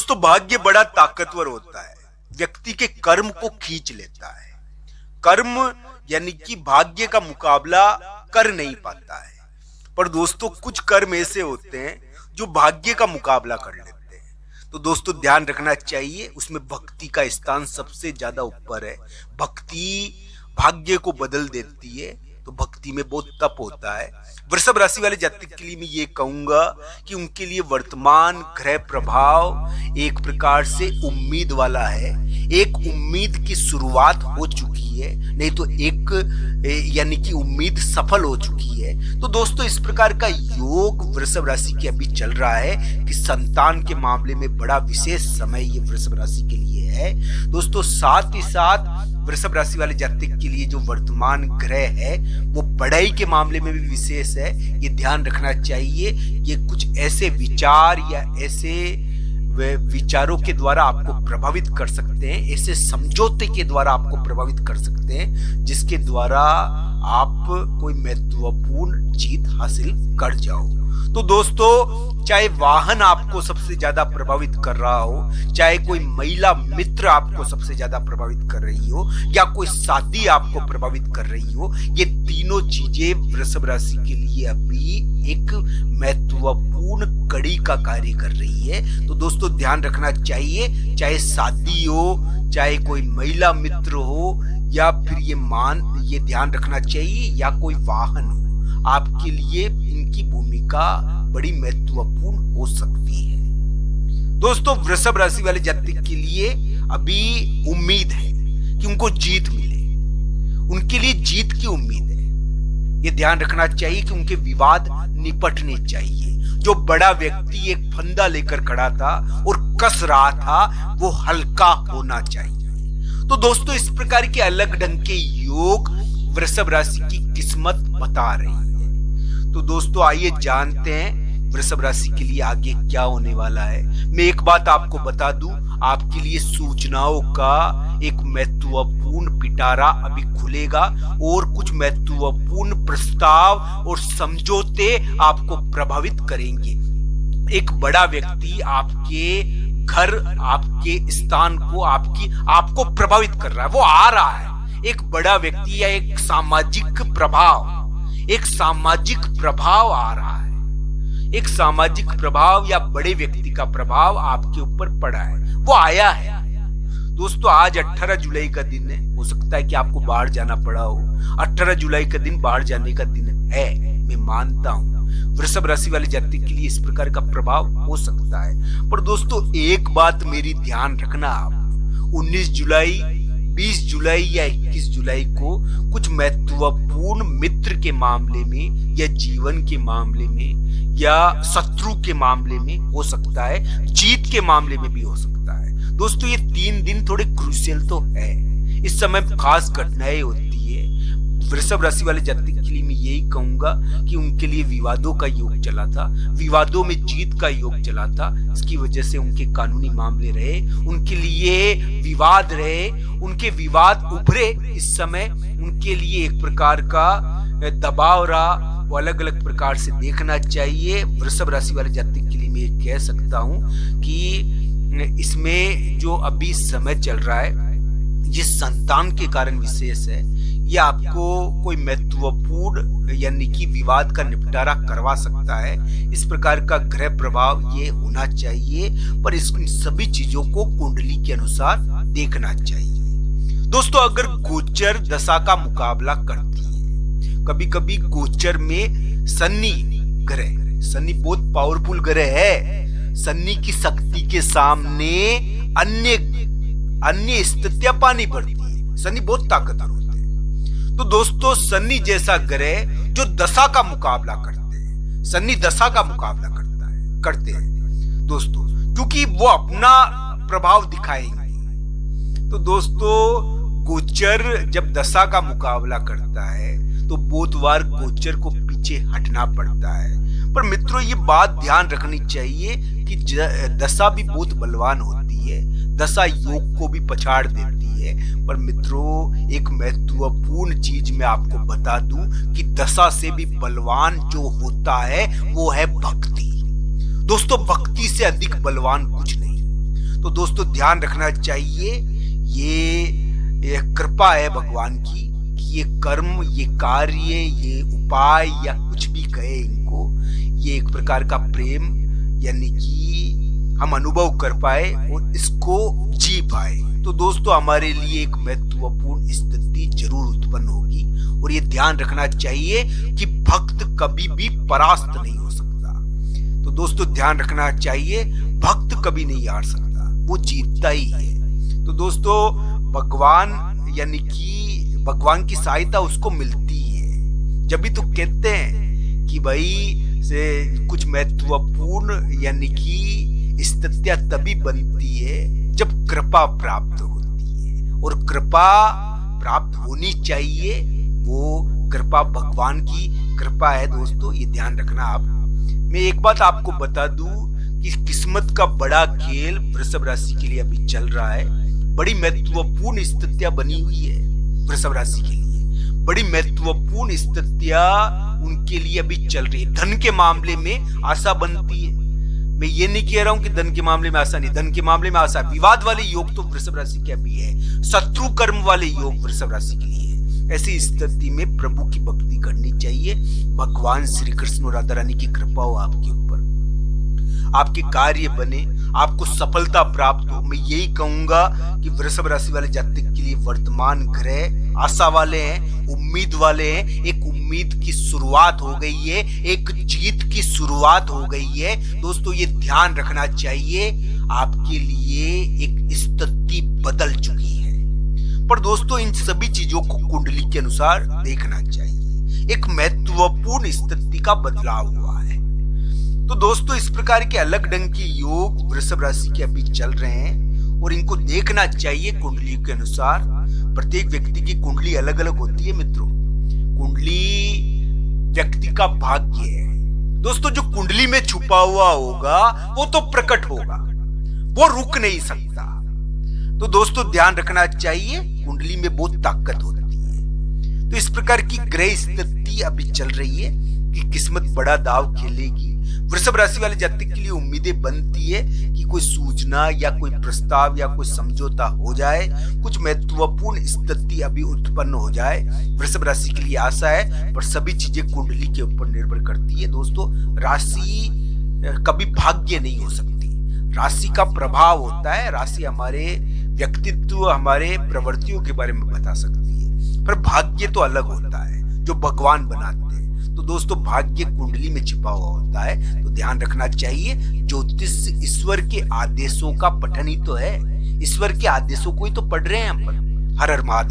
दोस्तों भाग्य बड़ा ताकतवर होता है, व्यक्ति के कर्म को खींच लेता है। कर्म यानी कि भाग्य का मुकाबला कर नहीं पाता है। पर दोस्तों कुछ कर्म ऐसे होते हैं जो भाग्य का मुकाबला कर लेते हैं। तो दोस्तों ध्यान रखना चाहिए, उसमें भक्ति का स्थान सबसे ज्यादा ऊपर है। भक्ति भाग्य को बदल देती है, तो भक्ति में बहुत तप होता है। वृषभ राशि वाले जातक के लिए मैं ये कहूंगा कि उनके लिए वर्तमान ग्रह प्रभाव एक प्रकार से उम्मीद वाला है। एक उम्मीद की शुरुआत हो चुकी है, नहीं तो एक यानी कि उम्मीद सफल हो चुकी है। तो दोस्तों इस प्रकार का योग वृषभ राशि के अभी चल रहा है कि संतान के मामले में बड़ा विशेष समय ये वृषभ राशि के लिए है। दोस्तों साथ ही साथ वृषभ राशि वाले जातक के लिए जो वर्तमान ग्रह है वो पढ़ाई के मामले में भी विशेष है। ये ध्यान रखना चाहिए, ये कुछ ऐसे विचार या ऐसे विचारों के द्वारा आपको प्रभावित कर सकते हैं, ऐसे समझौते के द्वारा आपको प्रभावित कर सकते हैं जिसके द्वारा आप कोई महत्वपूर्ण जीत हासिल कर जाओ। तो दोस्तों चाहे वाहन आपको सबसे ज्यादा प्रभावित कर रहा हो, चाहे कोई महिला मित्र आपको सबसे ज्यादा प्रभावित कर रही हो, या कोई शादी आपको प्रभावित कर रही हो, ये तीनों चीजें वृषभ राशि के लिए अभी एक महत्वपूर्ण कड़ी का कार्य कर रही है। तो दोस्तों ध्यान रखना चाहिए, चाहे शादी हो, चाहे कोई महिला मित्र हो, या फिर ये ध्यान रखना चाहिए या कोई वाहन हो, आपके लिए इनकी भूमिका बड़ी महत्वपूर्ण हो सकती है। दोस्तों वृषभ राशि वाले जातक के लिए अभी उम्मीद है कि उनको जीत मिले, उनके लिए जीत की उम्मीद है। ये ध्यान रखना चाहिए कि उनके विवाद निपटने चाहिए। जो बड़ा व्यक्ति एक फंदा लेकर खड़ा था और कस रहा था, वो हल्का होना चाहिए। तो दोस्तों इस प्रकार के अलग ढंग के योग वृषभ राशि की किस्मत बता रही है। तो दोस्तों आइए जानते हैं वृषभ राशि के लिए आगे क्या होने वाला है। मैं एक बात आपको बता दूं, आपके लिए सूचनाओं का एक महत्वपूर्ण पिटारा अभी खुलेगा और कुछ महत्वपूर्ण प्रस्ताव और समझौते आपको प्रभावित करेंगे। एक बड़ा व्यक्ति आपके घर, आपके स्थान को, आपको प्रभावित कर रहा है, वो आ रहा है। एक बड़ा व्यक्ति या एक सामाजिक प्रभाव आ रहा है। एक सामाजिक प्रभाव या बड़े व्यक्ति का प्रभाव आपके ऊपर पड़ा है, वो आया है। दोस्तों आज 18 जुलाई का दिन है, हो सकता है कि आपको बाहर जाना पड़ा हो। 18 जुलाई का दिन बाहर जाने का दिन है, मैं मानता हूं। वृषभ राशि वाले जातक के लिए इस प्रकार का प्रभाव हो सकता है। पर दोस्तों एक बात मेरी ध्यान रखना, आप 19 जुलाई, 20 जुलाई या 21 जुलाई को कुछ महत्वपूर्ण मित्र के मामले में या जीवन के मामले में या शत्रु के मामले में हो सकता है, जीत के मामले में भी हो सकता है। दोस्तों ये 3 दिन थोड़े क्रूशियल तो है, इस समय खास घटनाएं होती है। वृषभ राशि वाले जातक के लिए मैं यही कहूंगा कि उनके लिए विवादों का योग चला था, विवादों में जीत का योग चला था। इसकी वजह से उनके कानूनी मामले रहे, उनके लिए विवाद रहे, उनके विवाद उभरे। इस समय उनके लिए एक प्रकार का दबाव रहा, वो अलग अलग प्रकार से देखना चाहिए। वृषभ राशि वाले जातक के लिए मैं कह सकता हूं कि इसमें जो अभी समय चल रहा है ये संतान के कारण विशेष है। यह आपको कोई महत्वपूर्ण यानी कि विवाद का निपटारा करवा सकता है। इस प्रकार का ग्रह प्रभाव ये होना चाहिए, पर इस सभी चीजों को कुंडली के अनुसार देखना चाहिए। दोस्तों अगर गोचर दशा का मुकाबला करती है, कभी कभी गोचर में शनि ग्रह, शनि बहुत पावरफुल ग्रह है, शनि की शक्ति के सामने अन्य स्थितियां पानी पड़ती है। शनि बहुत ताकतवर होते हैं। तो दोस्तों शनि जैसा ग्रह जो दशा का मुकाबला करते हैं, शनि दशा का मुकाबला करते हैं दोस्तों, क्योंकि वो अपना प्रभाव दिखाएंगे। तो दोस्तों गोचर जब दशा का मुकाबला करता है तो बहुत बार गोचर को पीछे हटना पड़ता है। पर मित्रों ये बात ध्यान रखनी चाहिए कि दशा भी बहुत बलवान होती है, दशा योग को भी पछाड़ देती है। पर मित्रों एक महत्वपूर्ण चीज मैं आपको बता दूं कि दशा से भी बलवान जो होता है वो है भक्ति। दोस्तों भक्ति से अधिक बलवान कुछ नहीं। तो दोस्तों ध्यान रखना चाहिए, ये कृपा है भगवान की कि ये कर्म, ये कार्य, ये उपाय या कुछ भी कहे इनको, ये एक प्रकार का प्रेम यानी कि हम अनुभव कर पाए और इसको जी पाए। तो दोस्तों हमारे लिए एक महत्वपूर्ण स्थिति जरूर उत्पन्न होगी और ये ध्यान रखना चाहिए कि भक्त कभी भी परास्त नहीं हो सकता। तो दोस्तों ध्यान रखना चाहिए, भक्त कभी नहीं हार सकता, वो जीतता ही है। तो दोस्तों भगवान यानी कि भगवान की सहायता उसको मिलती है। जब भी तो कहते हैं कि भाई से कुछ महत्वपूर्ण यानी कि स्थितियां तभी बनती है जब कृपा प्राप्त होती है, और कृपा प्राप्त होनी चाहिए, वो कृपा भगवान की कृपा है दोस्तों, ये ध्यान रखना आप। मैं एक बात आपको बता दूं कि किस्मत का बड़ा खेल वृषभ राशि के लिए अभी चल रहा है। बड़ी महत्वपूर्ण स्थितियां बनी हुई है वृषभ राशि के लिए, बड़ी महत्वपूर्ण स्थितियां उनके लिए अभी चल रही है। धन के मामले में आशा बनती है। मैं ये नहीं कह रहा हूं कि धन के मामले में आशा नहीं, धन के मामले में आशा। विवाद वाले योग तो वृषभ राशि के अभी है, शत्रु कर्म वाले योग वृषभ राशि के लिए है। ऐसी स्थिति में प्रभु की भक्ति करनी चाहिए। भगवान श्री कृष्ण और राधा रानी की कृपा हो आपके ऊपर, आपके कार्य बने, आपको सफलता प्राप्त हो। मैं यही कहूंगा कि वृषभ राशि वाले जातक के लिए वर्तमान ग्रह आशा वाले हैं, उम्मीद वाले हैं। एक उम्मीद की शुरुआत हो गई है, एक जीत की शुरुआत हो गई है। दोस्तों ये ध्यान रखना चाहिए, आपके लिए एक स्थिति बदल चुकी है। पर दोस्तों इन सभी चीजों को कुंडली के अनुसार देखना चाहिए। एक महत्वपूर्ण स्थिति का बदलाव हुआ है। तो दोस्तों इस प्रकार के अलग ढंग के योग वृषभ राशि के अभी चल रहे हैं और इनको देखना चाहिए कुंडली के अनुसार। प्रत्येक व्यक्ति की कुंडली अलग अलग होती है मित्रों। कुंडली व्यक्ति का भाग्य है दोस्तों। जो कुंडली में छुपा हुआ होगा वो तो प्रकट होगा, वो रुक नहीं सकता। तो दोस्तों ध्यान रखना चाहिए, कुंडली में बहुत ताकत होती है। तो इस प्रकार की ग्रह स्थिति अभी चल रही है कि किस्मत बड़ा दाव खेलेगी। वृषभ राशि वाले जातक के लिए उम्मीदें बनती है कि कोई सूचना या कोई प्रस्ताव या कोई समझौता हो जाए, कुछ महत्वपूर्ण स्थिति अभी उत्पन्न हो जाए। वृषभ राशि के लिए आशा है, पर सभी चीजें कुंडली के ऊपर निर्भर करती है दोस्तों। राशि कभी भाग्य नहीं हो सकती, राशि का प्रभाव होता है। राशि हमारे व्यक्तित्व, हमारे प्रवृत्तियों के बारे में बता सकती है, पर भाग्य तो अलग होता है जो भगवान बनाते हैं। तो दोस्तों भाग्य कुंडली में छिपा हुआ होता है, तो ध्यान रखना चाहिए। ज्योतिष ईश्वर के आदेशों का पठन ही तो है, ईश्वर के आदेशों को ही तो पढ़ रहे हैं हम। हर हर महादेव।